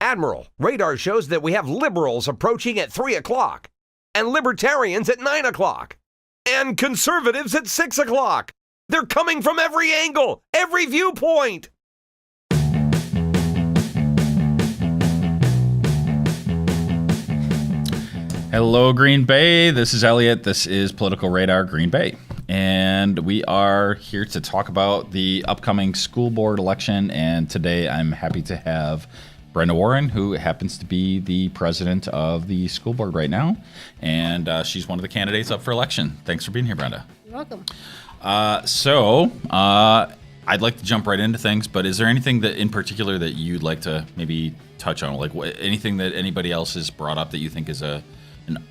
Admiral, radar shows that we have liberals approaching at 3 o'clock, and libertarians at 9 o'clock, and conservatives at 6 o'clock. They're coming from every angle, every viewpoint. Hello, Green Bay. This is Elliot. This is Political Radar Green Bay. And we are here to talk about the upcoming school board election. And today I'm happy to have Brenda Warren, who happens to be the president of the school board right now. And she's one of the candidates up for election. Thanks for being here, Brenda. You're welcome. I'd like to jump right into things, but is there anything that in particular that you'd like to maybe touch on? Like anything that anybody else has brought up that you think is an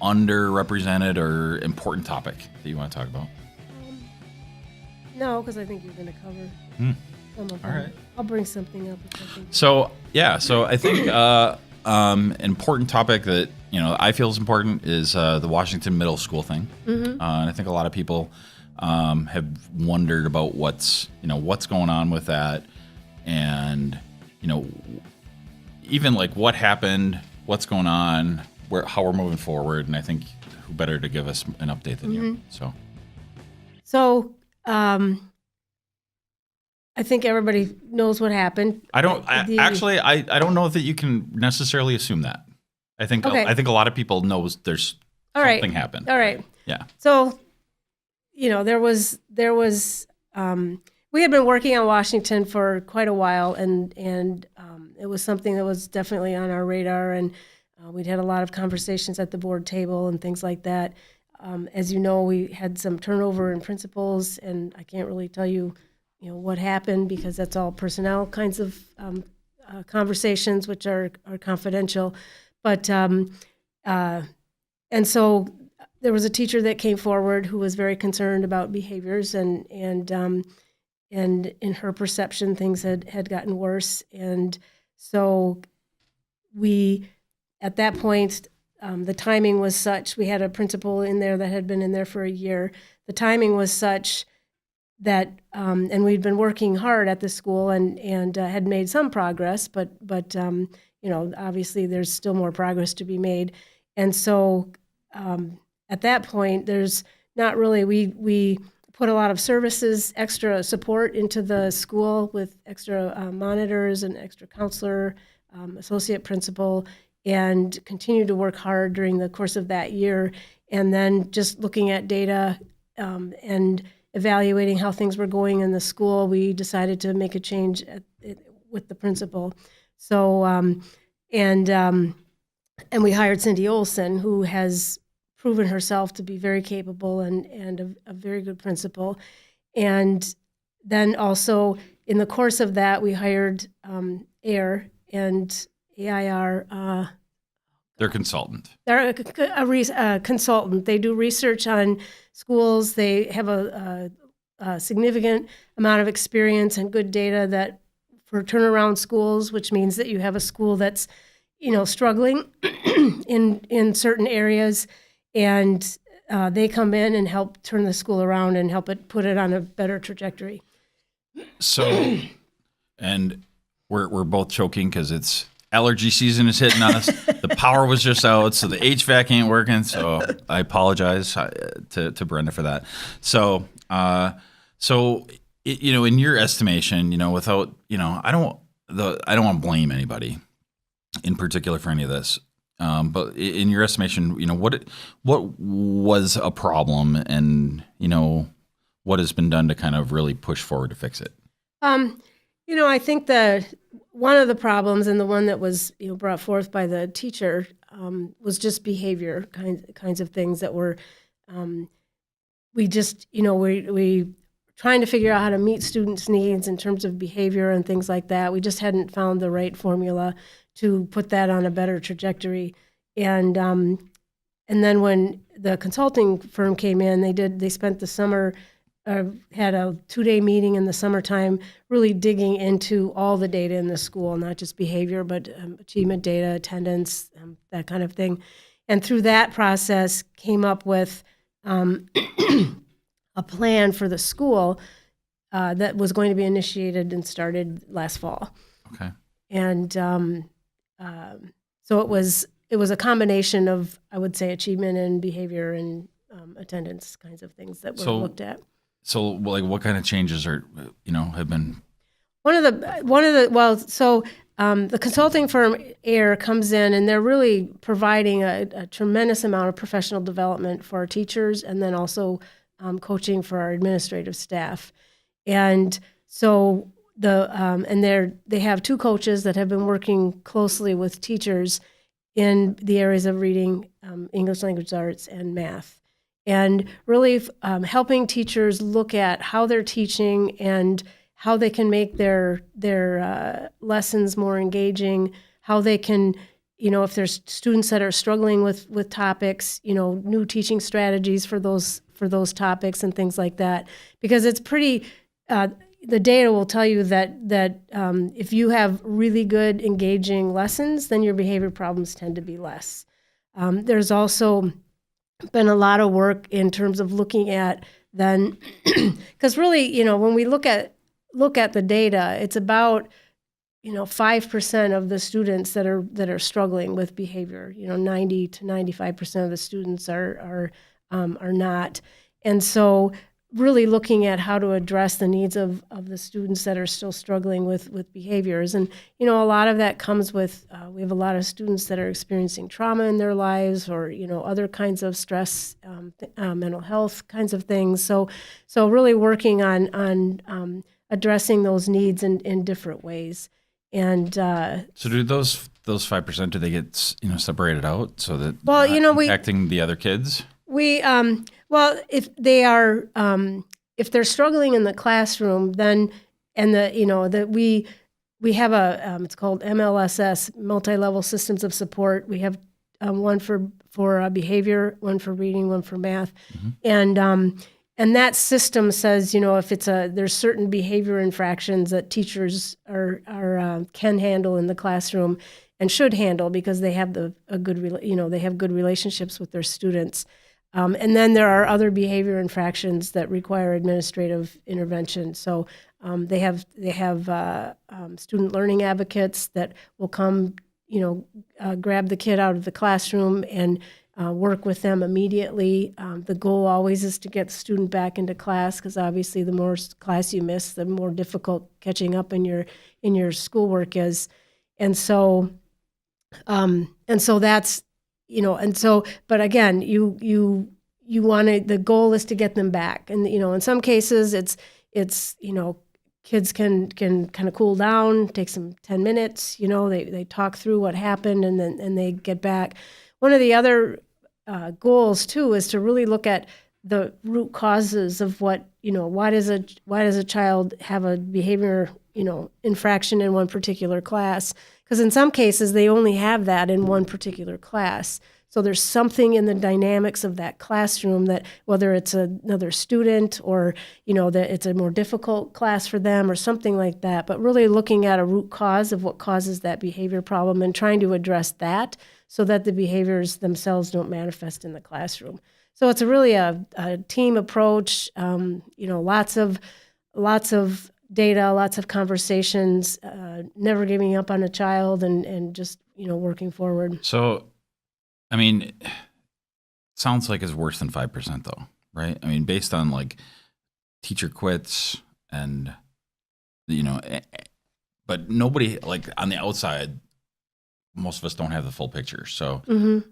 underrepresented or important topic that you want to talk about? No, because I think you're going to cover some of them. All right. I'll bring something up. If I think. So I think an important topic that I feel is important is the Washington Middle School thing, and I think a lot of people have wondered about what's going on with that, and even like what happened, what's going on, how we're moving forward, and I think who better to give us an update than you. So I think everybody knows what happened. I don't know that you can necessarily assume that. I think a lot of people know there's something happened. All right. Yeah. So there was we had been working on Washington for quite a while, and it was something that was definitely on our radar, and we'd had a lot of conversations at the board table and things like that. As you know, we had some turnover in principals, and I can't really tell you, what happened because that's all personnel kinds of conversations, which are confidential. But and so there was a teacher that came forward who was very concerned about behaviors, and in her perception, things had gotten worse, and so we, at that point, the timing was such. We had a principal in there that had been in there for a year. The timing was such that, and we'd been working hard at the school and had made some progress, but obviously there's still more progress to be made. And so at that point, there's not really, we put a lot of services, extra support into the school with extra monitors and extra counselor, associate principal, and continue to work hard during the course of that year. And then just looking at data and evaluating how things were going in the school, we decided to make a change with the principal. So, and we hired Cindy Olson, who has proven herself to be very capable and a very good principal. And then also in the course of that, we hired AIR and AIR. They're consultant. They're a consultant. They do research on schools. They have a significant amount of experience and good data that for turnaround schools, which means that you have a school that's struggling in certain areas, and they come in and help turn the school around and help it put it on a better trajectory. So, and we're both choking because it's allergy season is hitting us. The power was just out, so the HVAC ain't working. So I apologize to Brenda for that. So, in your estimation, without, I don't want to blame anybody in particular for any of this. But in your estimation, what was a problem, and what has been done to kind of really push forward to fix it? I think one of the problems, and the one that was brought forth by the teacher, was just behavior kinds of things that were we trying to figure out how to meet students' needs in terms of behavior and things like that. We just hadn't found the right formula to put that on a better trajectory. And then when the consulting firm came in, they spent the summer, had a 2-day meeting in the summertime, really digging into all the data in the school, not just behavior, but achievement data, attendance, that kind of thing. And through that process, came up with a plan for the school that was going to be initiated and started last fall. Okay. And so it was a combination of, I would say, achievement and behavior and attendance kinds of things that were looked at. So, like, what kind of changes are, have been? The consulting firm AIR comes in, and they're really providing a tremendous amount of professional development for our teachers, and then also coaching for our administrative staff. And so they have 2 coaches that have been working closely with teachers in the areas of reading, English language arts, and math, and really helping teachers look at how they're teaching and how they can make their lessons more engaging, how they can, if there's students that are struggling with topics, new teaching strategies for those topics and things like that. Because it's pretty, the data will tell you that if you have really good engaging lessons, then your behavior problems tend to be less. There's also been a lot of work in terms of looking at then, because really, when we look at the data, it's about 5% of the students that are struggling with behavior. 90 to 95% of the students are not, and so really looking at how to address the needs of the students that are still struggling with behaviors. And a lot of that comes with we have a lot of students that are experiencing trauma in their lives, or other kinds of stress, mental health kinds of things. So really working on addressing those needs in different ways. And so do those 5%, do they get separated out so that impacting the other kids? We if they are if they're struggling in the classroom, then we have a it's called MLSS, multi-level systems of support. We have one for behavior, one for reading, one for math, and that system says, if there's certain behavior infractions that teachers can handle in the classroom and should handle because they have good relationships with their students. And then there are other behavior infractions that require administrative intervention. So they have student learning advocates that will come, grab the kid out of the classroom and work with them immediately. The goal always is to get the student back into class, because obviously the more class you miss, the more difficult catching up in your schoolwork is. And so that's, but again, you want to, the goal is to get them back. And, in some cases it's kids can kind of cool down, takes them 10 minutes, they talk through what happened and they get back. One of the other goals too is to really look at the root causes of what, why does a child have a behavior, infraction in one particular class? Because in some cases they only have that in one particular class. So there's something in the dynamics of that classroom that, whether it's another student or, that it's a more difficult class for them or something like that, but really looking at a root cause of what causes that behavior problem and trying to address that so that the behaviors themselves don't manifest in the classroom. So it's really a team approach, lots of data, lots of conversations, never giving up on a child and just, working forward. So, I mean, sounds like it's worse than 5% though, right? I mean, based on like teacher quits and, but nobody, like on the outside, most of us don't have the full picture. So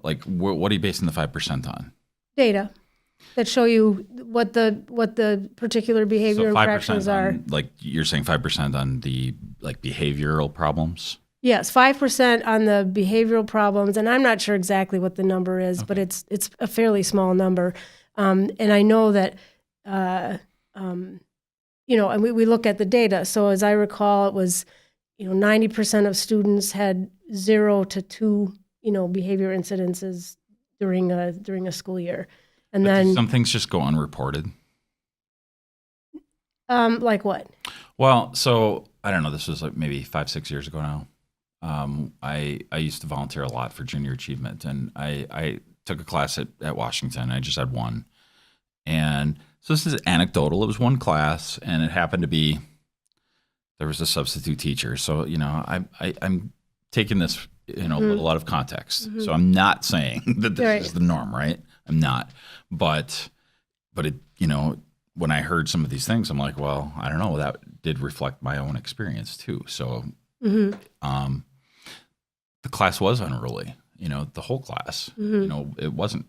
like, what are you basing the 5% on? Data that show you what the particular behavior infractions are. Like you're saying 5% on the like behavioral problems? Yes, 5% on the behavioral problems, and I'm not sure exactly what the number is, okay, but it's a fairly small number. And I know that, and we look at the data. So as I recall, it was, 90% of students had 0 to 2, behavior incidences during a school year, and but then some things just go unreported. Like what? Well, so I don't know. This was like maybe 5-6 years ago now. I used to volunteer a lot for junior achievement, and I took a class at Washington. I just had one. And so this is anecdotal. It was one class, and it happened to be, there was a substitute teacher. So, I'm taking this a little out of context. So I'm not saying that this is the norm, right? I'm not. But it, when I heard some of these things, I'm like, well, I don't know. That did reflect my own experience too. So the class was unruly, the whole class. It wasn't,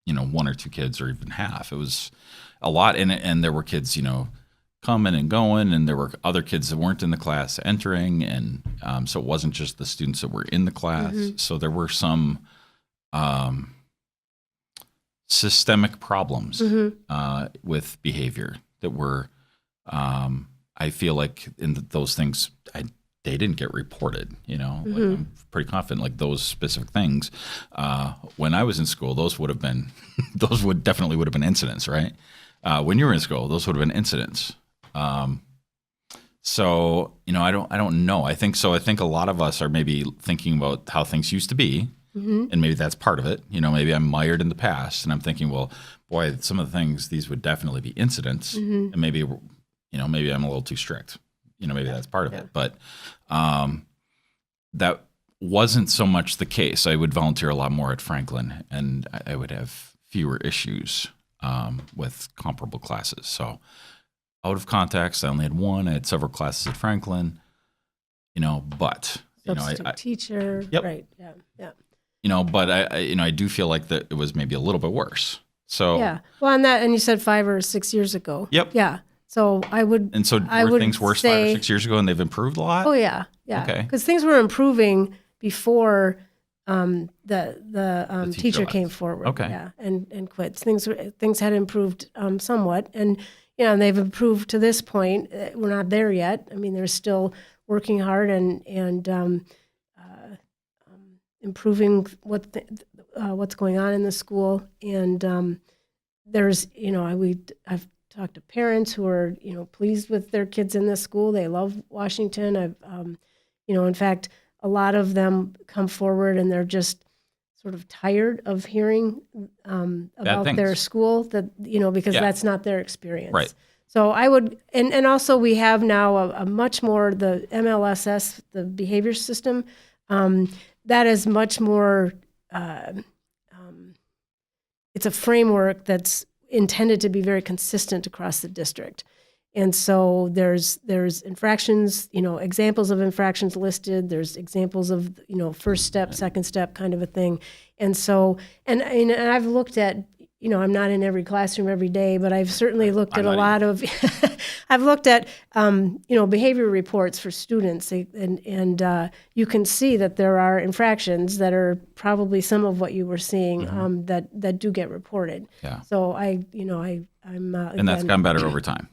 one or two kids or even half. It was a lot. And there were kids, coming and going, and there were other kids that weren't in the class entering. And so it wasn't just the students that were in the class. So there were some systemic problems with behavior that were, I feel like in those things, they didn't get reported, Like I'm pretty confident like those specific things. When I was in school, those would definitely would have been incidents, right? When you were in school, those would have been incidents. So, I don't know. I think a lot of us are maybe thinking about how things used to be. And maybe that's part of it. Maybe I'm mired in the past and I'm thinking, well, boy, some of the things, these would definitely be incidents. And maybe, maybe I'm a little too strict. Maybe that's part of it. But that wasn't so much the case. I would volunteer a lot more at Franklin, and I would have fewer issues with comparable classes. So out of context, I only had one. I had several classes at Franklin, but, Substitute teacher. Yep. Right. Yeah. Yeah. But I do feel like that it was maybe a little bit worse. So Yeah. Well, and you said 5 or 6 years ago. Yep. Yeah. So I would. And so were things worse 5 or 6 years ago, and they've improved a lot? Oh yeah. Yeah. Okay. Because things were improving before the teacher left. came forward. Okay. Yeah. And quit. Things had improved somewhat, and and they've improved to this point. We're not there yet. I mean, they're still working hard and improving what's going on in the school. And there's, I've talked to parents who are, pleased with their kids in this school. They love Washington. I've, in fact, a lot of them come forward and they're just sort of tired of hearing about their school, because that's not their experience. Right. So I would, and also we have now a much more, the MLSS, the behavior system, that is much more, it's a framework that's intended to be very consistent across the district. And so there's infractions, examples of infractions listed. There's examples of, first step, second step kind of a thing. And so, and I've looked at, I'm not in every classroom every day, but I've certainly looked at a lot of, I've looked at, behavior reports for students, and you can see that there are infractions that are probably some of what you were seeing that do get reported. Yeah. So I'm and that's gotten better over time.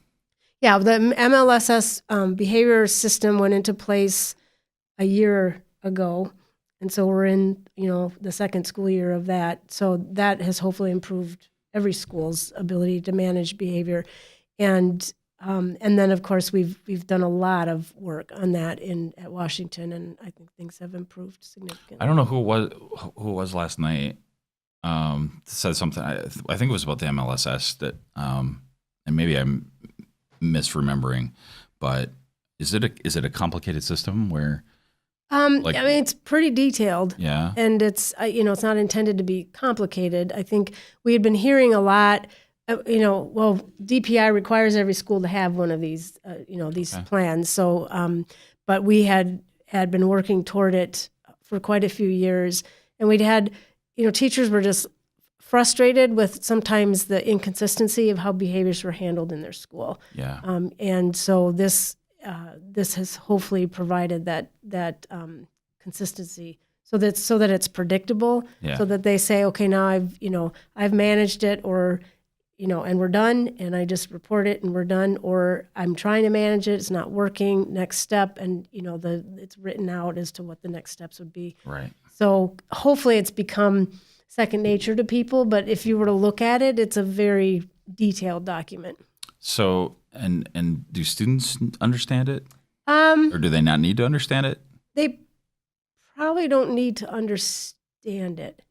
Yeah, the MLSS behavior system went into place a year ago, and so we're in, the second school year of that. So that has hopefully improved every school's ability to manage behavior, and then of course we've done a lot of work on that at Washington, and I think things have improved significantly. I don't know who it was last night. Said something. I think it was about the MLSS that, and maybe I'm misremembering, but is it a complicated system where it's pretty detailed, and it's it's not intended to be complicated. I think we had been hearing a lot, DPI requires every school to have one of these these plans, so but we had been working toward it for quite a few years, and we'd had teachers were just frustrated with sometimes the inconsistency of how behaviors were handled in their school. Yeah. And so this has hopefully provided that consistency, so that it's predictable. Yeah. So that they say, okay, now I've managed it, or and we're done, and I just report it and we're done, or I'm trying to manage it, it's not working. Next step, and it's written out as to what the next steps would be. Right. So hopefully it's become second nature to people, but if you were to look at it, it's a very detailed document. So, and do students understand it? Or do they not need to understand it? They probably don't need to understand it.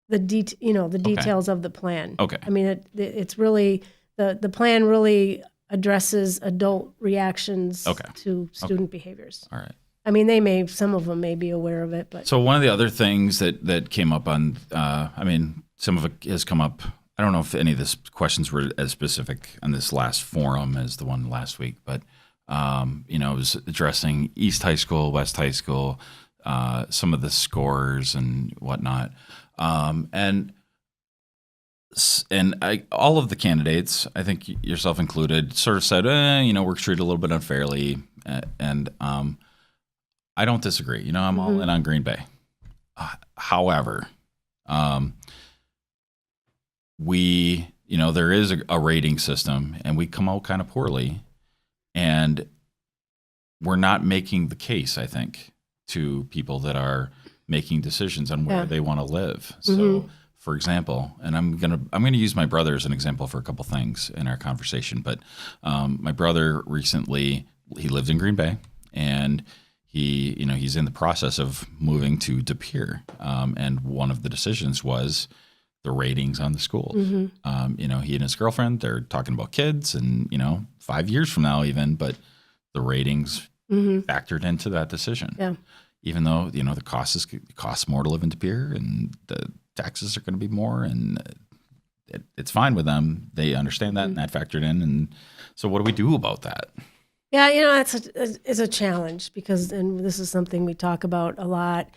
The details of the plan. Okay. I mean, it's really, the plan really addresses adult reactions to student behaviors. All right. I mean, some of them may be aware of it, but So one of the other things that came up on, I mean, some of it has come up. I don't know if any of the questions were as specific on this last forum as the one last week, but it was addressing East High School, West High School, some of the scores and whatnot, and all of the candidates, I think yourself included, sort of said, we're treated a little bit unfairly, and I don't disagree. I'm all in on Green Bay. However, there is a rating system, and we come out kind of poorly, and we're not making the case, I think, to people that are making decisions on where they want to live. So, for example, and I'm gonna use my brother as an example for a couple things in our conversation. But my brother recently, he lived in Green Bay, and he's in the process of moving to De Pere, and one of the decisions was the ratings on the schools. He and his girlfriend, they're talking about kids, and 5 years from now even, but the ratings factored into that decision. Yeah. Even though the costs more to live in De Pere, and the taxes are going to be more, and it's fine with them. They understand that, and that factored in. And so, what do we do about that? Yeah, it's a challenge and this is something we talk about a lot.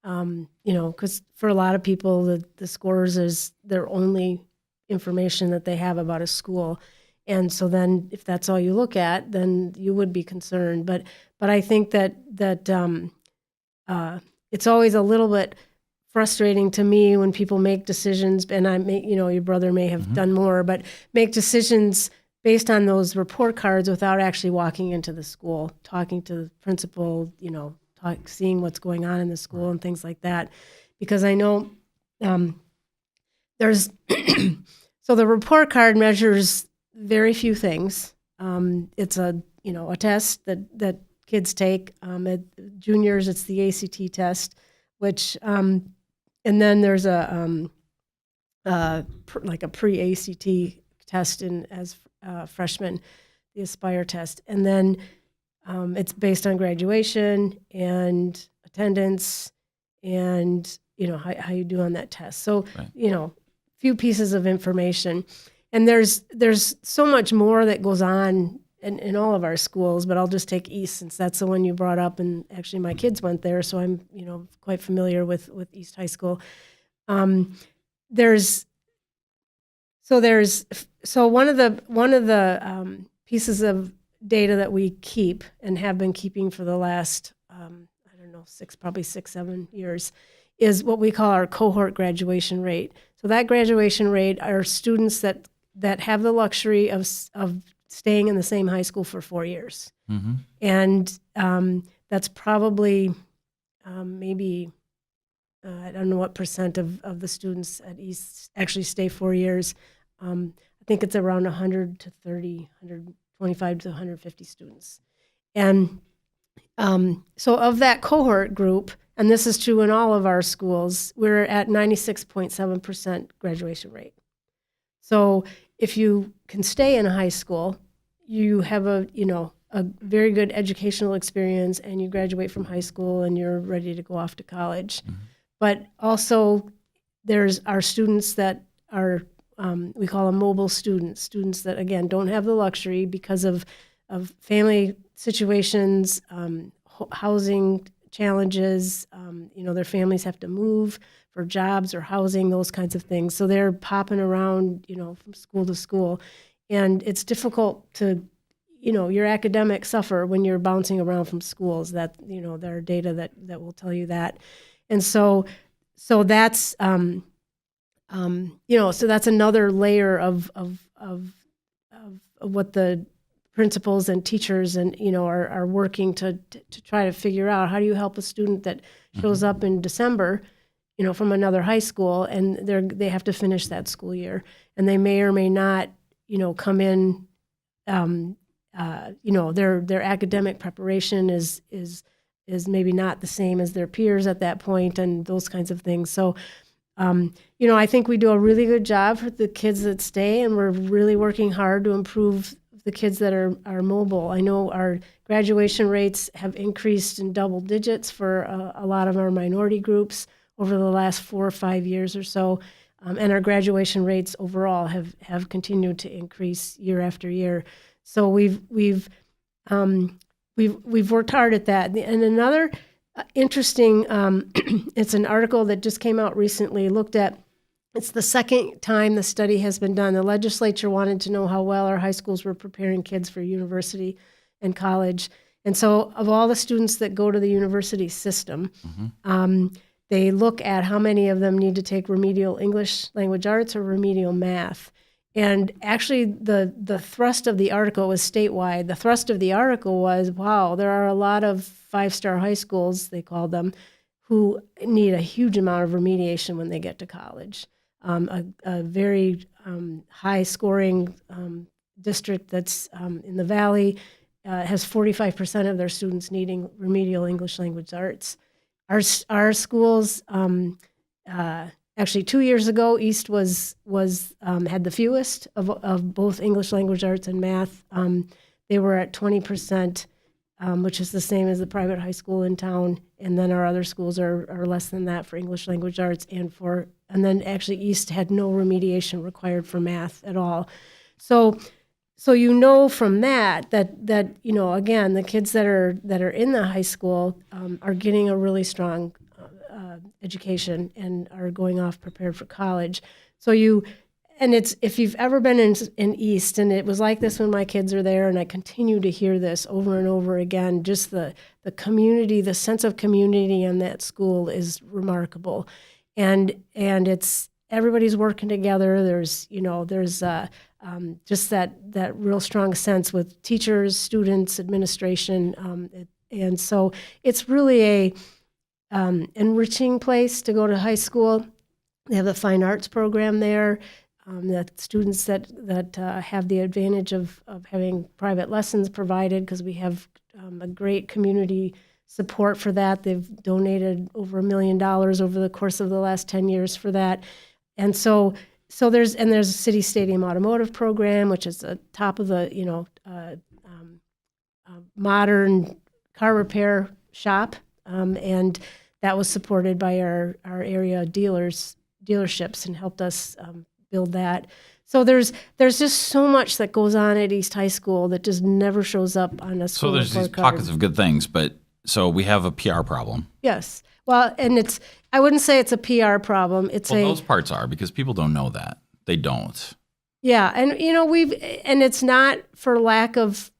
Because for a lot of people, the scores is their only information that they have about a school. And so then if that's all you look at, then you would be concerned. But I think that it's always a little bit frustrating to me when people make decisions, and your brother may have done more, but make decisions based on those report cards without actually walking into the school, talking to the principal, seeing what's going on in the school and things like that. Because I know there's so the report card measures very few things. It's a test that kids take. At juniors, it's the ACT test, which and then there's a pre-ACT test as freshmen, the Aspire test, and then it's based on graduation and attendance and how you do on that test. So few pieces of information, and there's so much more that goes on in all of our schools. But I'll just take East, since that's the one you brought up, and actually my kids went there, so I'm quite familiar with East High School. So one of the pieces of data that we keep and have been keeping for the last, 6-7 years, is what we call our cohort graduation rate. So that graduation rate are students that have the luxury of staying in the same high school for 4 years. And that's probably maybe, I don't know what percent of the students at East actually stay 4 years. I think it's around 125 to 150 students. And so of that cohort group, and this is true in all of our schools, we're at 96.7% graduation rate. So if you can stay in a high school, you have a very good educational experience, and you graduate from high school and you're ready to go off to college. But also there's our students that are we call them mobile students that, again, don't have the luxury because of family situations, housing challenges. Their families have to move for jobs or housing, those kinds of things. So they're popping around, from school to school. And it's difficult to, your academics suffer when you're bouncing around from schools. That, there are data that will tell you that. And so that's, so that's another layer of what the principals and teachers and are working to try to figure out. How do you help a student that shows up in December, from another high school, and they have to finish that school year, and they may or may not, come in. Their academic preparation is maybe not the same as their peers at that point, and those kinds of things. So. I think we do a really good job for the kids that stay, and we're really working hard to improve the kids that are mobile. I know our graduation rates have increased in double digits for a lot of our minority groups over the last 4 or 5 years or so. And our graduation rates overall have continued to increase year after year. So we've worked hard at that. And another interesting, it's an article that just came out recently, looked at, it's the second time the study has been done. The legislature wanted to know how well our high schools were preparing kids for university and college. And so of all the students that go to the university system, they look at how many of them need to take remedial English language arts or remedial math. And actually, the thrust of the article was statewide. The thrust of the article was, wow, there are a lot of five-star high schools, they called them, who need a huge amount of remediation when they get to college. A very high-scoring district that's in the Valley has 45% of their students needing remedial English language arts. Our schools, actually 2 years ago, East was had the fewest of both English language arts and math. They were at 20%, which is the same as the private high school in town. And then our other schools are less than that for English language arts and then actually East had no remediation required for math at all. So you know from that you know, again, the kids that are in the high school are getting a really strong education and are going off prepared for college. And it's, if you've ever been in East, and it was like this when my kids are there, and I continue to hear this over and over again, just the community, the sense of community in that school is remarkable. And it's, everybody's working together. There's just that real strong sense with teachers, students, administration. And so it's really a enriching place to go to high school. They have the fine arts program there. That students that have the advantage of having private lessons provided, because we have a great community support for that. They've donated over $1 million over the course of the last 10 years for that. And so there's a City Stadium Automotive program, which is the top of the modern car repair shop, and that was supported by our area dealerships and helped us build that. So there's just so much that goes on at East High School that just never shows up on a school So there's these report card. pockets of good things, but so we have a PR problem. Yes. Well, and I wouldn't say it's a PR problem. Those parts are, because people don't know that. They don't. Yeah, and and it's not for lack of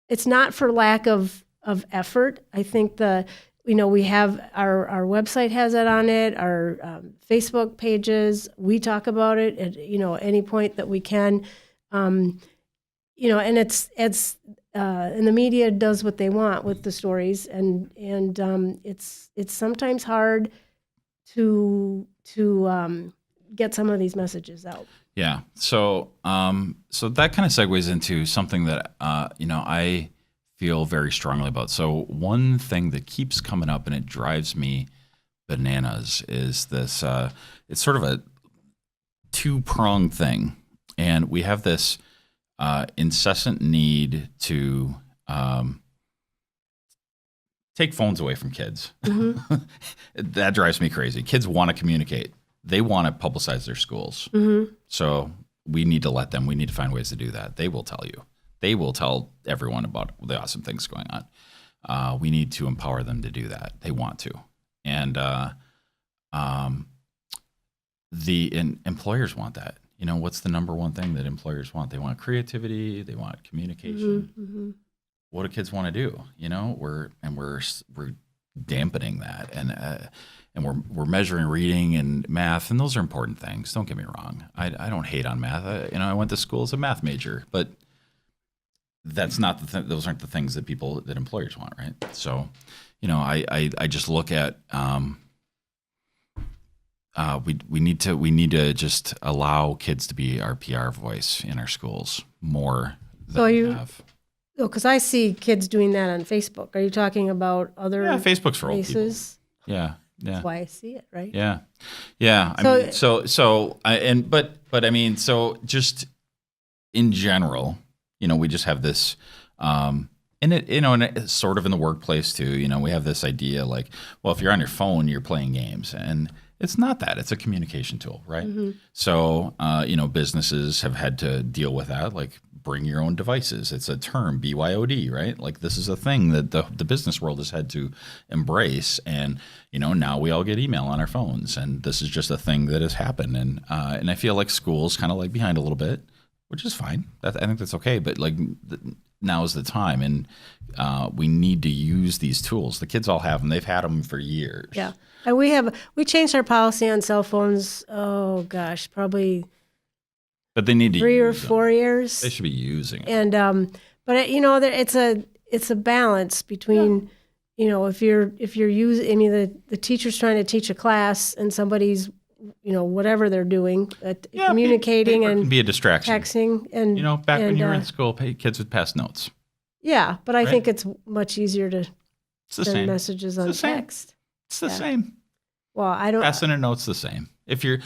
it's not for lack of effort. I think we have our website has it on it, our Facebook pages. We talk about it at any point that we can. And it's and the media does what they want with the stories, and it's sometimes hard to get some of these messages out. Yeah. So that kind of segues into something that I feel very strongly about. So one thing that keeps coming up and it drives me bananas is this. It's sort of a two-pronged thing, and we have this incessant need to take phones away from kids. Mm-hmm. That drives me crazy. Kids want to communicate. They want to publicize their schools. Mm-hmm. So we need to let them. We need to find ways to do that. They will tell you. They will tell everyone about the awesome things going on. We need to empower them to do that. They want to. And employers want that. What's the number one thing that employers want? They want creativity. They want communication. Mm-hmm. What do kids want to do? We're dampening that, and we're measuring reading and math, and those are important things. Don't get me wrong. I don't hate on math. I went to school as a math major, but that's not those aren't the things that employers want, right? So, I just look at we need to just allow kids to be our PR voice in our schools more than we have. Because I see kids doing that on Facebook. Are you talking about other Facebook's for old people. places? Yeah. That's why I see it, right? Yeah. I mean, just in general, we just have this, and it's sort of in the workplace too. We have this idea like, well, if you're on your phone, you're playing games, and it's not that. It's a communication tool, right? Mm-hmm. So, businesses have had to deal with that, like bring your own devices. It's a term, BYOD, right? Like this is a thing that the business world has had to embrace. And, now we all get email on our phones, and this is just a thing that has happened. And I feel like school's kind of like behind a little bit, which is fine. I think that's okay. But like now is the time, and we need to use these tools. The kids all have them. They've had them for years. Yeah. And we changed our policy on cell phones, oh gosh, probably but they need to 3 or use 4 years. They should be using it. And but it's a balance between if you're using, I mean, the teacher's trying to teach a class and somebody's whatever they're doing, communicating paper and can be a distraction. texting and back when you were in school, kids would pass notes. Yeah, but I Right? think it's much easier to It's the send same. messages on the same. text. It's the Yeah. same. Well, I don't. Passing a note's the same. If you're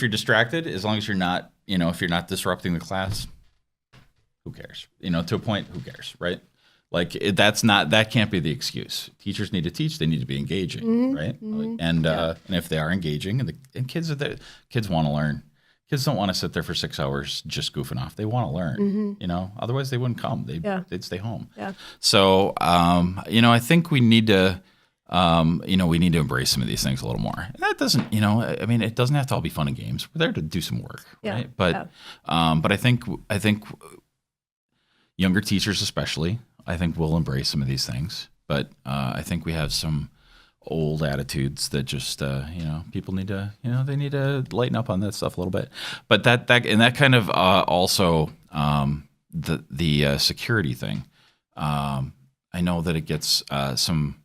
distracted, as long as you're not, if you're not disrupting the class, who cares? To a point, who cares, right? Like that can't be the excuse. Teachers need to teach. They need to be engaging, Mm-hmm, right? And if they are engaging, and kids are there, kids want to learn. Kids don't want to sit there for 6 hours just goofing off. They want to learn, Otherwise, they wouldn't come. They'd stay home. Yeah. So, I think we need to. We need to embrace some of these things a little more. And that doesn't, it doesn't have to all be fun and games. We're there to do some work, Yeah, right? But I think younger teachers, especially, I think will embrace some of these things. But I think we have some old attitudes that just, people need to, they need to lighten up on that stuff a little bit. But that kind of also the security thing. I know that it gets some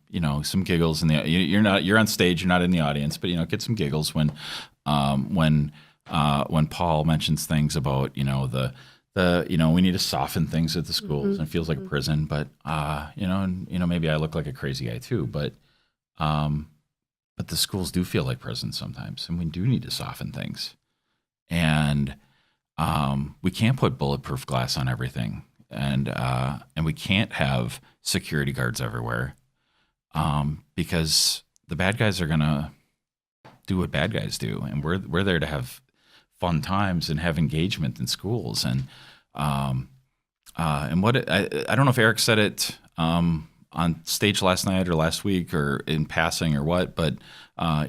giggles in the you're on stage, you're not in the audience, but get some giggles when Paul mentions things about we need to soften things at the schools, and it feels like a prison, but maybe I look like a crazy guy too, but the schools do feel like prisons sometimes, and we do need to soften things, and we can't put bulletproof glass on everything, and we can't have security guards everywhere. Because the bad guys are gonna do what bad guys do, and we're there to have fun times and have engagement in schools. And what I don't know if Eric said it on stage last night or last week or in passing or what, but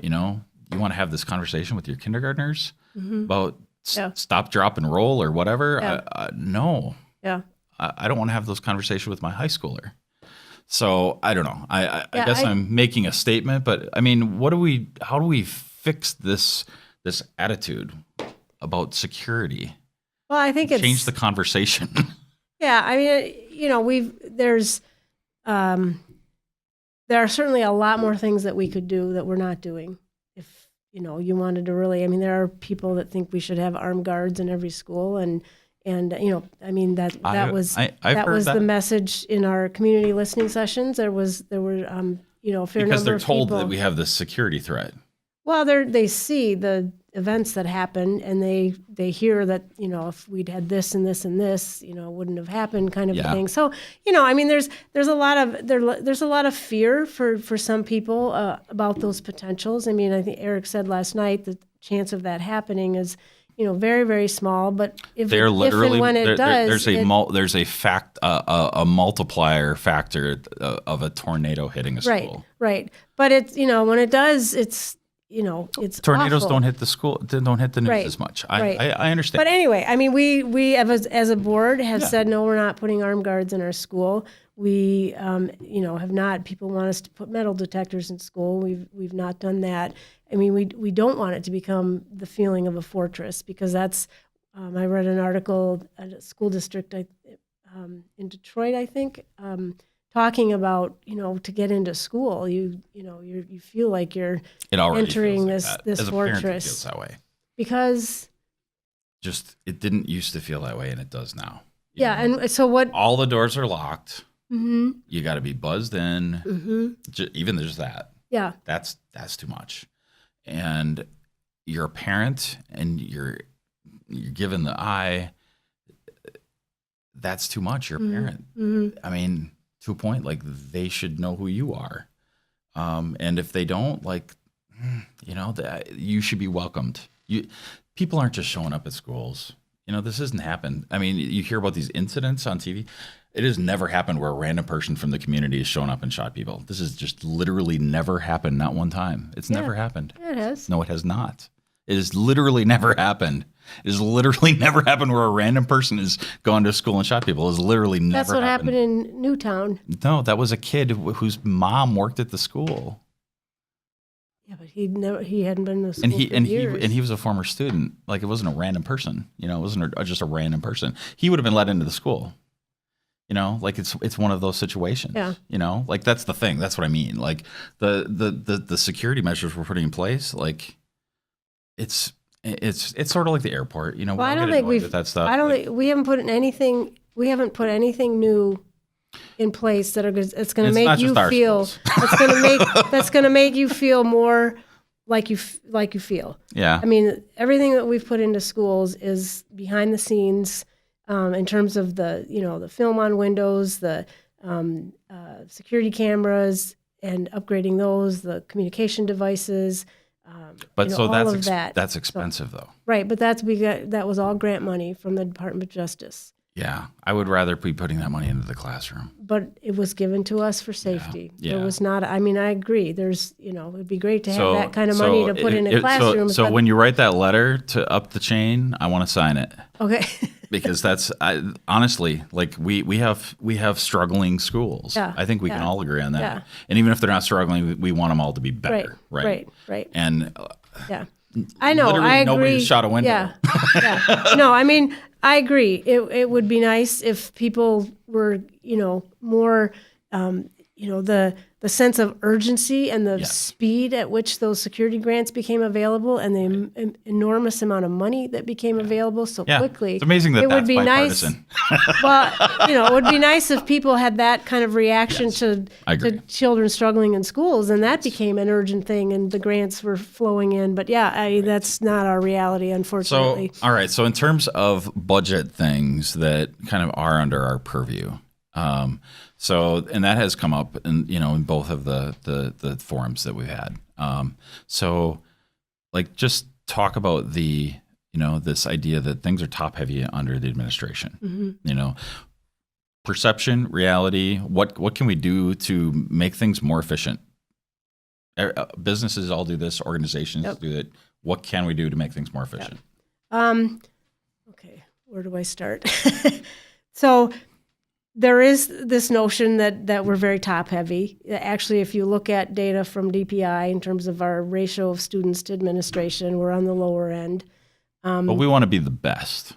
you want to have this conversation with your kindergartners about stop, drop, and roll or whatever. Yeah. No. Yeah. I don't want to have those conversations with my high schooler. So I don't know. I guess I'm making a statement, but I mean, how do we fix this attitude about security? Well, I think it's change the conversation. Yeah, I mean, there are certainly a lot more things that we could do that we're not doing. If you wanted to really, I mean, there are people that think we should have armed guards in every school, and I mean that was the message in our community listening sessions. There were a fair number of people. Because they're told that we have this security threat. Well, they see the events that happen, and they hear that if we'd had this and this and this, it wouldn't have happened, kind of a thing. So I mean, there's a lot of fear for some people about those potentials. I mean, I think Eric said last night the chance of that happening is very, very small, but if and when it does, there's a multiplier factor of a tornado hitting a school. Right. But it's when it does, it's tornadoes awful. don't hit the school, don't hit the news Right. as much. Right. I understand. But anyway, I mean, we as a board have said no, we're not putting armed guards in our school. We have not. People want us to put metal detectors in school. We've not done that. I mean, we don't want it to become the feeling of a fortress, because that's. I read an article at a school district in Detroit, I think, talking about to get into school, you feel like you're entering this As a fortress. parent, it feels that way. Because just it didn't used to feel that way, and it does now. And so what? All the doors are locked. Mm-hmm. You got to be buzzed in. Mm-hmm. Even there's that. Yeah. That's too much. And you're a parent, and you're given the eye. that's too much. You're a parent. I mean, to a point, like they should know who you are. And if they don't, like, you should be welcomed. People aren't just showing up at schools. This hasn't happened. I mean, you hear about these incidents on TV. It has never happened where a random person from the community has shown up and shot people. This has just literally never happened, not one time. It's never happened. Yeah, it has. No, it has not. It has literally never happened. It has literally never happened where a random person has gone to school and shot people. It has literally never That's what happened. in Newtown. No, that was a kid whose mom worked at the school. Yeah, but he hadn't been to school And for years. he was a former student. Like, it wasn't a random person. It wasn't just a random person. He would have been let into the school. Like it's one of those situations. Yeah. Like that's the thing. That's what I mean. Like the security measures we're putting in place. Like it's sort of like the airport. Well, I don't think with that stuff. I don't think we haven't put anything. We haven't put anything new in place that it's going to make you feel. That's going to make you feel more like you feel. Yeah. I mean, everything that we've put into schools is behind the scenes. In terms of the film on windows, the security cameras, and upgrading those, the communication devices. But so all of that's expensive though. Right, but that was all grant money from the Department of Justice. Yeah, I would rather be putting that money into the classroom. But it was given to us for safety. Yeah. It was not. I mean, I agree. There's, it'd be great to have that kind of money to put in a classroom. So when you write that letter to up the chain, I want to sign it. Okay. Because honestly, like we have struggling schools. Yeah, I think we can all agree on that. Yeah. And even if they're not struggling, we want them all to be better. Right. And yeah, I know. literally I agree. Nobody shot a window. Yeah. No, I mean, I agree. It would be nice if people were, more, the sense of urgency and the speed at which those security grants became available and the enormous amount of money that became available so quickly. It's amazing that it would that's be bipartisan. Nice. Well, it would be nice if people had that kind of reaction to children struggling in schools, and that became an urgent thing, and the grants were flowing in. But that's not our reality, unfortunately. So, all right. So in terms of budget things that kind of are under our purview, and that has come up in both of the forums that we've had. So like just talk about this idea that things are top heavy under the administration. Perception, reality, what can we do to make things more efficient? Businesses all do this, organizations do it. What can we do to make things more efficient? Okay, where do I start? So there is this notion that we're very top heavy. Actually, if you look at data from DPI in terms of our ratio of students to administration, we're on the lower end. But we want to be the best.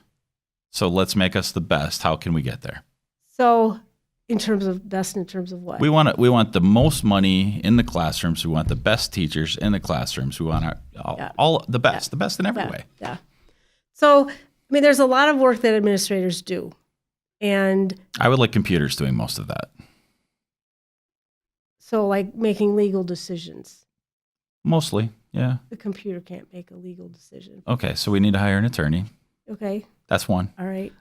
So let's make us the best. How can we get there? So in terms of what? We want the most money in the classrooms. We want the best teachers in the classrooms. We want all the best in every way. Yeah. So, I mean, there's a lot of work that administrators do. And I would like computers doing most of that. So like making legal decisions. Mostly, yeah. The computer can't make a legal decision. Okay, so we need to hire an attorney. Okay. That's one. All right.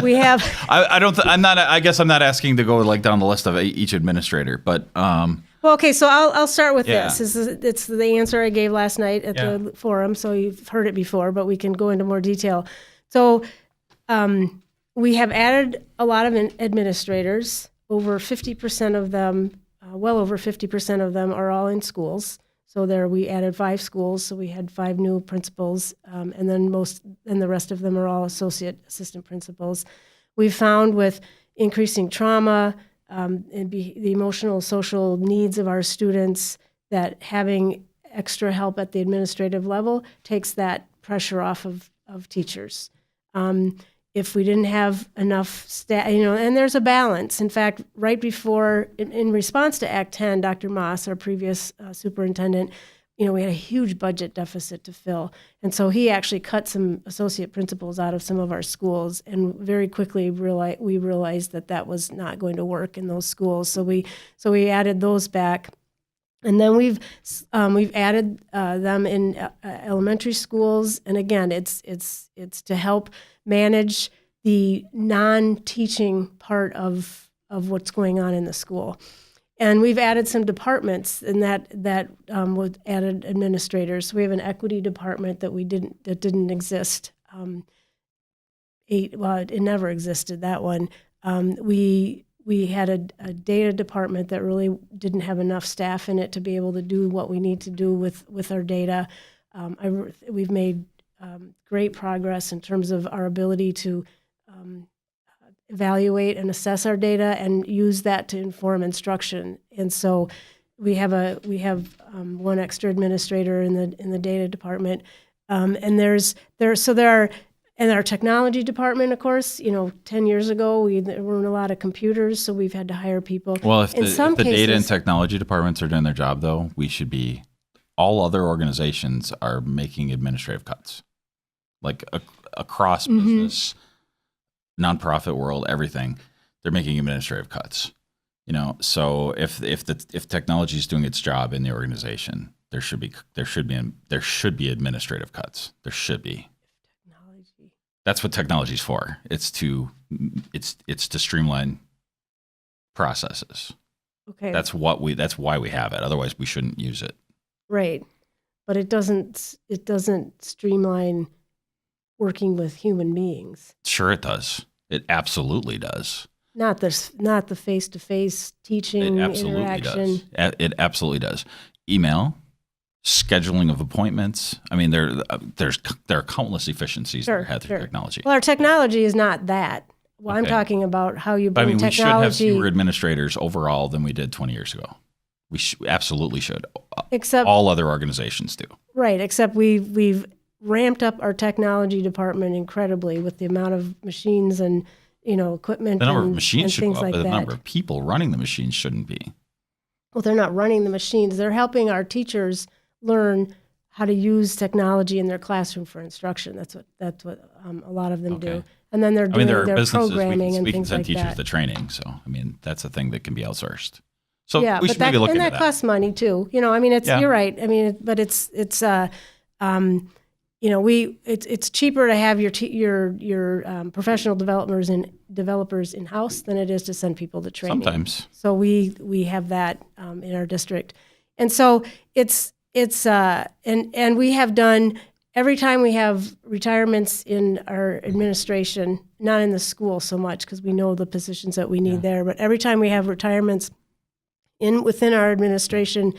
We have. I guess I'm not asking to go like down the list of each administrator, but. Well, okay. So I'll start with this. It's the answer I gave last night at the forum. So you've heard it before, but we can go into more detail. So, we have added a lot of administrators. Over 50% of them, well over 50% of them, are all in schools. So we added 5 schools. So we had 5 new principals, and then the rest of them are all assistant principals. We've found with increasing trauma and the emotional, social needs of our students that having extra help at the administrative level takes that pressure off of teachers. If we didn't have enough staff, and there's a balance. In fact, right before, in response to Act 10, Dr. Moss, our previous superintendent, we had a huge budget deficit to fill. And so he actually cut some associate principals out of some of our schools, and very quickly we realized that was not going to work in those schools. So we added those back. And then we've added them in elementary schools, and again, it's to help manage the non-teaching part of what's going on in the school. And we've added some departments, and that was added administrators. So we have an equity department that didn't exist. It never existed, that one. We had a data department that really didn't have enough staff in it to be able to do what we need to do with our data. We've made great progress in terms of our ability to evaluate and assess our data and use that to inform instruction. And so we have one extra administrator in the data department, and there are. And our technology department, of course, 10 years ago, there weren't a lot of computers, so we've had to hire people. Well, if the data and technology departments are doing their job, though, all other organizations are making administrative cuts. Like across business, nonprofit world, everything, they're making administrative cuts. So if technology is doing its job in the organization, there should be administrative cuts. There should be. That's what technology is for. It's to streamline processes. Okay. That's why we have it. Otherwise, we shouldn't use it. Right, but it doesn't streamline working with human beings. Sure, it does. It absolutely does. Not the face-to-face teaching interaction. It absolutely does. Email. Scheduling of appointments. I mean, there are countless efficiencies that are had through technology. Well, our technology is not that. Well, okay. I'm talking about how you bring technology. We should have fewer administrators overall than we did 20 years ago. We absolutely should. Except all other organizations do. Right, except we've ramped up our technology department incredibly with the amount of machines and equipment. The number of machines should go up, like but the number of people running the machines shouldn't be. Well, they're not running the machines. They're helping our teachers learn how to use technology in their classroom for instruction. That's what a lot of them do. And then they're doing their programming and things like that. We can send teachers the training. So, that's a thing that can be outsourced. So yeah, we should maybe look into that. And that costs money too. You're right. But it's cheaper to have your professional developers in house than it is to send people to training. Sometimes. So we have that in our district, and so it's and we have done every time we have retirements in our administration, not in the school so much because we know the positions that we need there, but every time we have retirements within our administration,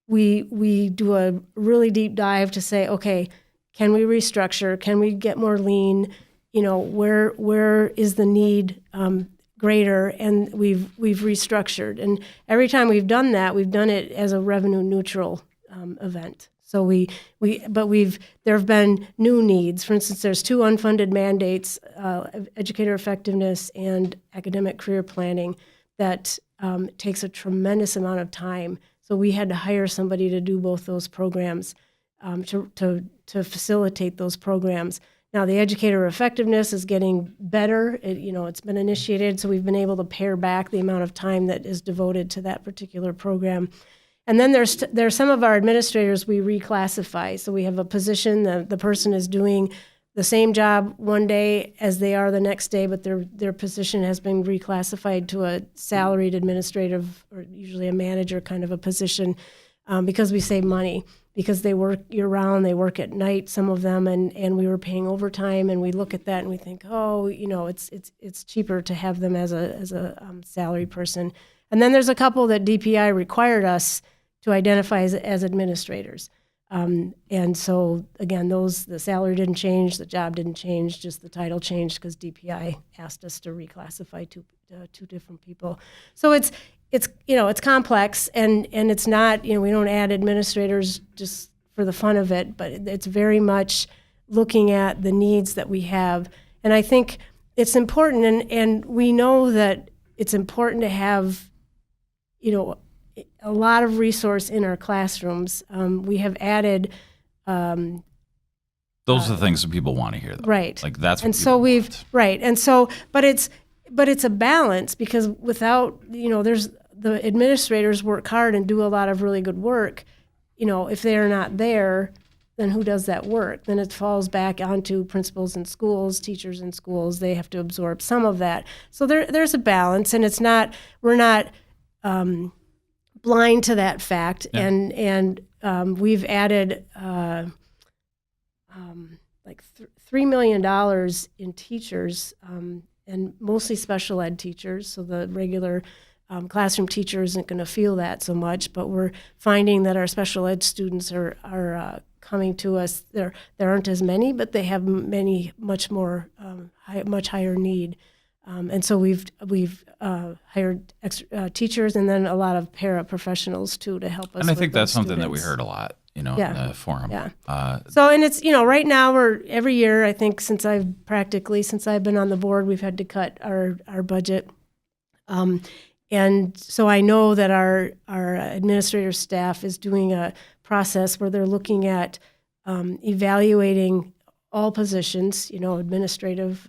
we do a really deep dive to say, okay, can we restructure? Can we get more lean? Where is the need greater? And we've restructured. And every time we've done that, we've done it as a revenue neutral event. So there have been new needs. For instance, there's 2 unfunded mandates, educator effectiveness and academic career planning, that takes a tremendous amount of time. So we had to hire somebody to do both those programs, to facilitate those programs. Now the educator effectiveness is getting better. It's been initiated, so we've been able to pare back the amount of time that is devoted to that particular program. And then there's some of our administrators we reclassify. So we have a position, the person is doing the same job one day as they are the next day, but their position has been reclassified to a salaried administrative, or usually a manager kind of a position, because we save money, because they work year-round, they work at night, some of them, and we were paying overtime, and we look at that and we think, it's cheaper to have them as a salaried person. And then there's a couple that DPI required us to identify as administrators. And so, again, the salary didn't change, the job didn't change, just the title changed because DPI asked us to reclassify two different people. So it's complex, and it's not, we don't add administrators just for the fun of it, but it's very much looking at the needs that we have. And I think it's important, and we know that it's important to have, a lot of resource in our classrooms. We have added. Those are the things that people want to hear, though. Right. Like that's what and so we've want. Right, and so, but it's a balance, because without there's the administrators work hard and do a lot of really good work. If they are not there, then who does that work? Then it falls back onto principals in schools, teachers in schools. They have to absorb some of that. So there's a balance, and we're not blind to that fact. Yeah. And we've added like $3 million in teachers, and mostly special ed teachers. So the regular classroom teacher isn't going to feel that so much, but we're finding that our special ed students are coming to us. There aren't as many, but they have much more, much higher need. And so we've hired extra, teachers, and then a lot of paraprofessionals too to help us. And I think with that's those something that we students. heard a lot, in the forum. Yeah. Uh, So, and it's, right now every year, I think since I've been on the board, we've had to cut our budget. And so I know that our administrative staff is doing a process where they're looking at evaluating all positions, administrative,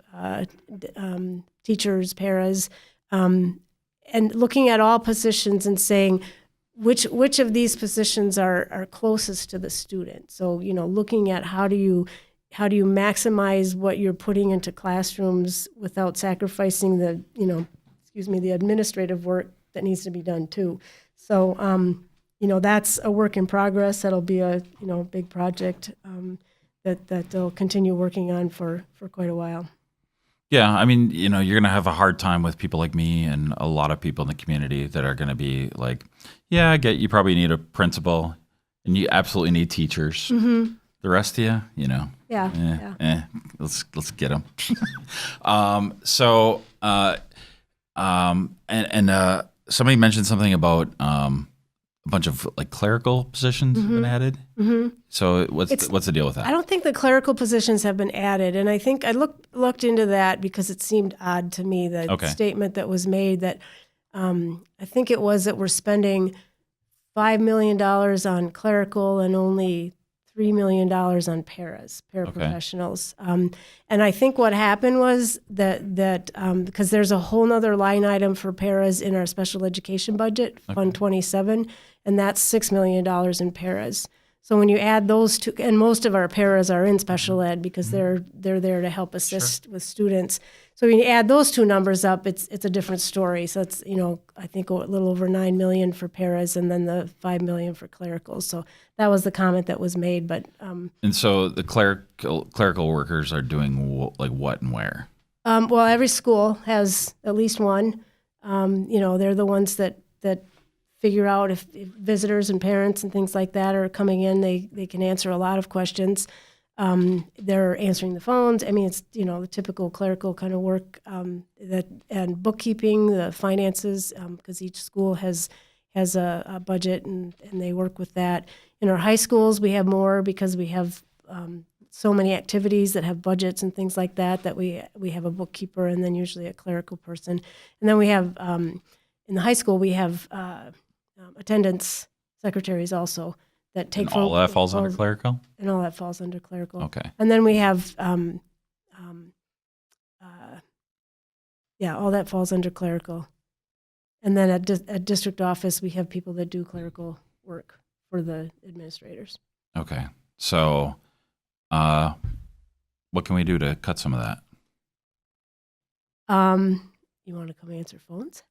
teachers, paras, and looking at all positions and saying which of these positions are closest to the student. So, looking at how do you maximize what you're putting into classrooms without sacrificing the administrative work that needs to be done too. So, that's a work in progress. That'll be a big project that they'll continue working on for quite a while. Yeah, I mean, you're going to have a hard time with people like me and a lot of people in the community that are going to be like, yeah, I get you probably need a principal and you absolutely need teachers. Mm-hmm. The rest of you, let's get them. Somebody mentioned something about a bunch of like clerical positions have been added. Mm-hmm. So what's the deal with that? I don't think the clerical positions have been added, and I think I looked into that because it seemed odd to me, the statement that was made that I think it was that we're spending $5 million on clerical and only $3 million on paraprofessionals. And I think what happened was that because there's a whole nother line item for paras in our special education budget, Fund 27, and that's $6 million in paras. So when you add those two, and most of our paras are in special ed because they're there to help assist with students. So when you add those two numbers up, it's a different story. So it's I think a little over $9 million for paras, and then the $5 million for clericals. So that was the comment that was made. But and so the clerical workers are doing like what and where? Well, every school has at least one. They're the ones that figure out if visitors and parents and things like that are coming in. They can answer a lot of questions. They're answering the phones. I mean, it's the typical clerical kind of work and bookkeeping, the finances, because each school has a budget and they work with that. In our high schools, we have more because we have so many activities that have budgets and things like that we have a bookkeeper and then usually a clerical person. And then we have in the high school we have attendance secretaries also that take. And all that falls under clerical? And all that falls under clerical. Okay. And then we have, all that falls under clerical. And then at district office, we have people that do clerical work for the administrators. Okay. So what can we do to cut some of that? You want to come answer phones?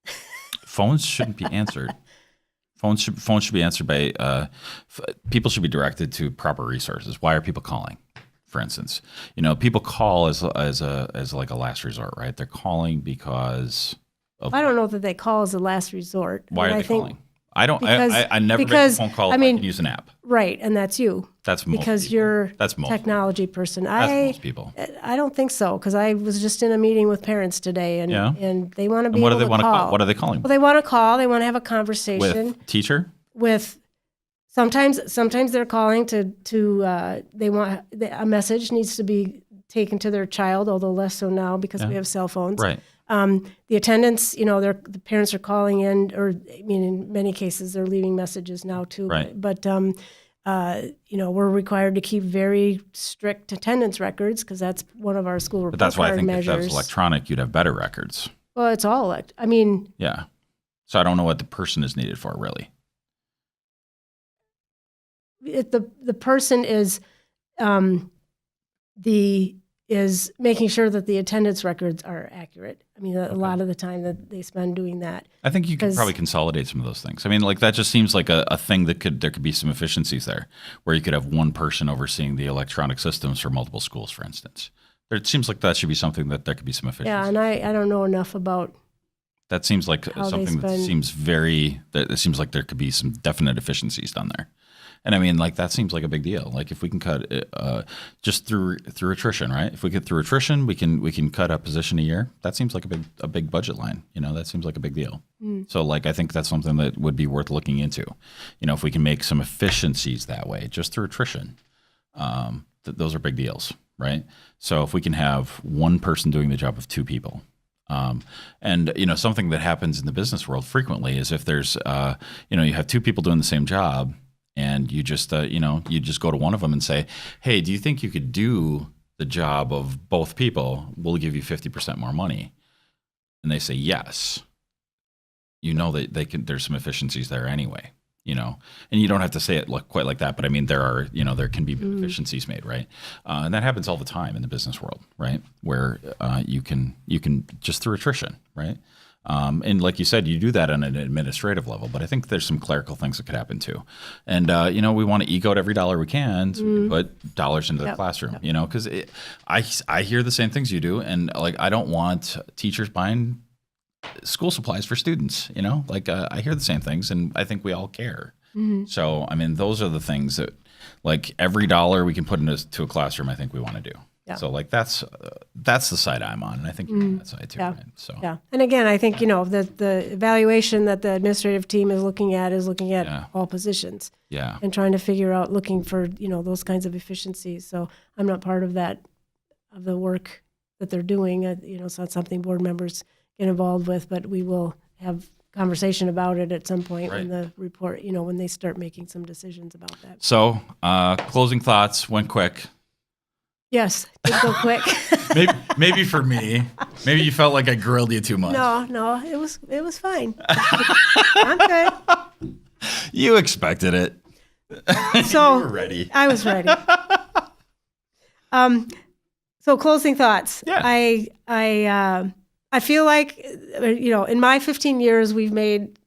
Phones shouldn't be answered. Phones should be answered by people should be directed to proper resources. Why are people calling? For instance, people call as like a last resort, right? They're calling because of. I don't know that they call as a last resort. Why are they calling? I don't. Because, I never make a phone call. I can use an app. Right, and that's you. That's most because people. You're that's most technology person. That's most people. I don't think so because I was just in a meeting with parents today, and they want to be able to call. What are they calling? Well, they want to call. They want to have a conversation with teacher. With sometimes they're calling to they want a message needs to be taken to their child, although less so now because we have cell phones. Right. The attendants, the parents are calling in, or in many cases they're leaving messages now too. Right. But we're required to keep very strict attendance records because that's one of our school report card measures. But that's why I think if that was electronic, you'd have better records. Well, it's all Yeah. So I don't know what the person is needed for, really. The person is is making sure that the attendance records are accurate. I mean, a lot of the time that they spend doing that. I think you could probably consolidate some of those things. I mean, like that just seems like a thing that there could be some efficiencies there, where you could have one person overseeing the electronic systems for multiple schools, for instance. It seems like that should be something that there could be some efficiency. Yeah, and I don't know enough about. That seems like something that seems it seems like there could be some definite efficiencies done there. And I mean, like that seems like a big deal. Like if we can cut just through attrition, right? If we get through attrition, we can cut a position a year. That seems like a big budget line. That seems like a big deal. So like I think that's something that would be worth looking into. If we can make some efficiencies that way, just through attrition, those are big deals, right? So if we can have one person doing the job of two people. And something that happens in the business world frequently is if there's you have two people doing the same job. And you just, you just go to one of them and say, hey, do you think you could do the job of both people? We'll give you 50% more money. And they say yes. That there's some efficiencies there anyway, and you don't have to say it quite like that. But I mean, there can be efficiencies made, right? And that happens all the time in the business world, right? Where you can just through attrition, right? And like you said, you do that on an administrative level, but I think there's some clerical things that could happen too. And, we want to eke out every dollar we can so we can put dollars into the classroom, because I hear the same things you do. And like, I don't want teachers buying school supplies for students, I hear the same things and I think we all care. So, I mean, those are the things that like every dollar we can put into a classroom, I think we want to do. Yeah. So like that's the side I'm on, and I think you're on that side too. Yeah. Right? So yeah, and again, I think the evaluation that the administrative team is looking at all positions. Yeah. And trying to figure out, looking for those kinds of efficiencies. So I'm not part of that, of the work that they're doing. It's not something board members get involved with, but we will have conversation about it at some point in the report. When they start making some decisions about that. So closing thoughts went quick. Yes, did go quick. maybe for me. Maybe you felt like I grilled you too much. No, it was fine. I'm good. You expected it. So you were ready. I was ready. So closing thoughts. Yeah. I feel like in my 15 years we've made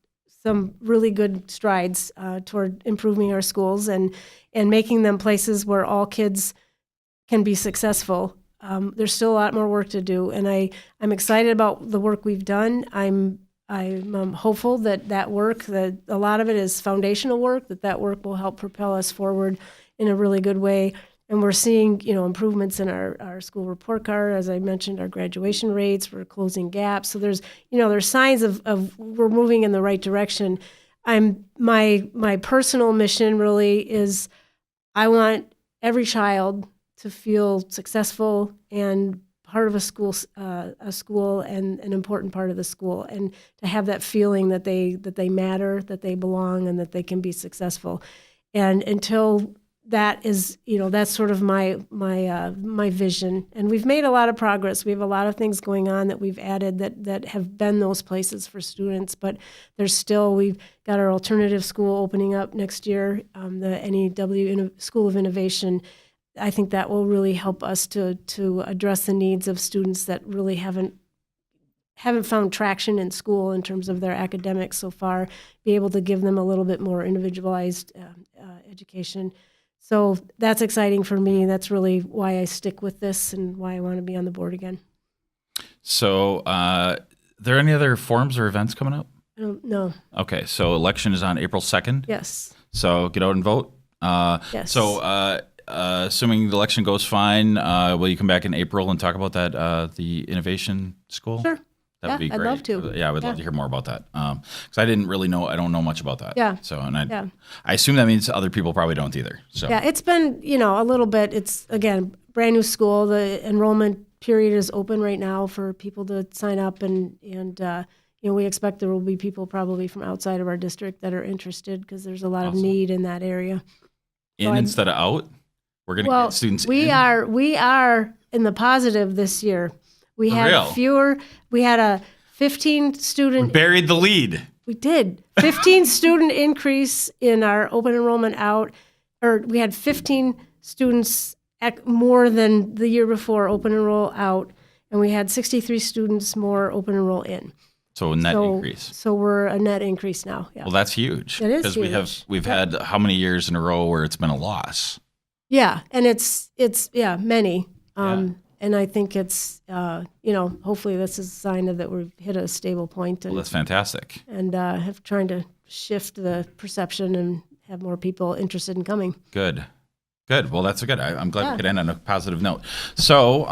some really good strides toward improving our schools and making them places where all kids can be successful. There's still a lot more work to do, and I'm excited about the work we've done. I'm hopeful that work, that a lot of it is foundational work, that work will help propel us forward in a really good way. And we're seeing improvements in our school report card, as I mentioned, our graduation rates. We're closing gaps. So there's signs of we're moving in the right direction. My personal mission really is I want every child to feel successful and part of a school and an important part of the school, and to have that feeling that they matter, that they belong, and that they can be successful. And until that is, that's sort of my vision. And we've made a lot of progress. We have a lot of things going on that we've added that have been those places for students, but we've got our alternative school opening up next year, the NEW School of Innovation. I think that will really help us to address the needs of students that really haven't found traction in school in terms of their academics so far, be able to give them a little bit more individualized education. So that's exciting for me. That's really why I stick with this and why I want to be on the board again. So are there any other forums or events coming up? No. Okay, so election is on April 2nd? Yes. So get out and vote? Yes. So assuming the election goes fine, will you come back in April and talk about that, the innovation school? Sure. That would be great. I'd love to. Yeah, I would love to hear more about that. Because I don't know much about that. Yeah. So, I assume that means other people probably don't either. So yeah, it's been, a little bit. It's, again, brand new school. The enrollment period is open right now for people to sign up, and we expect there will be people probably from outside of our district that are interested because there's a lot of need in that area. Instead of out? We're going to get students we are in the positive this year. We had a 15 student. We buried the lead. We did. 15 student increase in our open enrollment out, or we had 15 students more than the year before open enroll out, and we had 63 students more open enroll in. So a net increase. So we're a net increase now. Yeah. Well, that's huge. It is because we've had how many years in a row where it's been a loss? Yeah, and it's many. Yeah. And I think it's hopefully this is a sign of that we've hit a stable point. And, Well, that's fantastic. and have trying to shift the perception and have more people interested in coming. Good. Well, that's good. I'm glad Yeah. we could end on a positive note. So,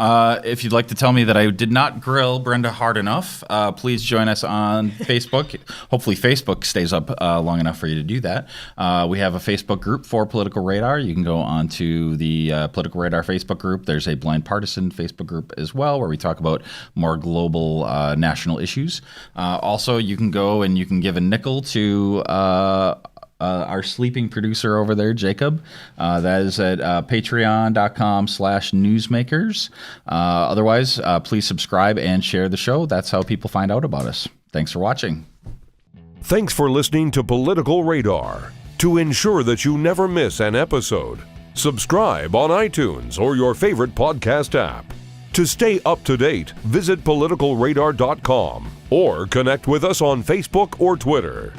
if you'd like to tell me that I did not grill Brenda hard enough, please join us on Facebook. Hopefully, Facebook stays up long enough for you to do that. We have a Facebook group for Political Radar. You can go on to the Political Radar Facebook group. There's a Blind Partisan Facebook group as well, where we talk about more global national issues. Also, you can go and you can give a nickel to our sleeping producer over there, Jacob. That is at patreon.com/newsmakers. Otherwise, please subscribe and share the show. That's how people find out about us. Thanks for watching. Thanks for listening to Political Radar. To ensure that you never miss an episode, subscribe on iTunes or your favorite podcast app. To stay up to date, visit politicalradar.com or connect with us on Facebook or Twitter.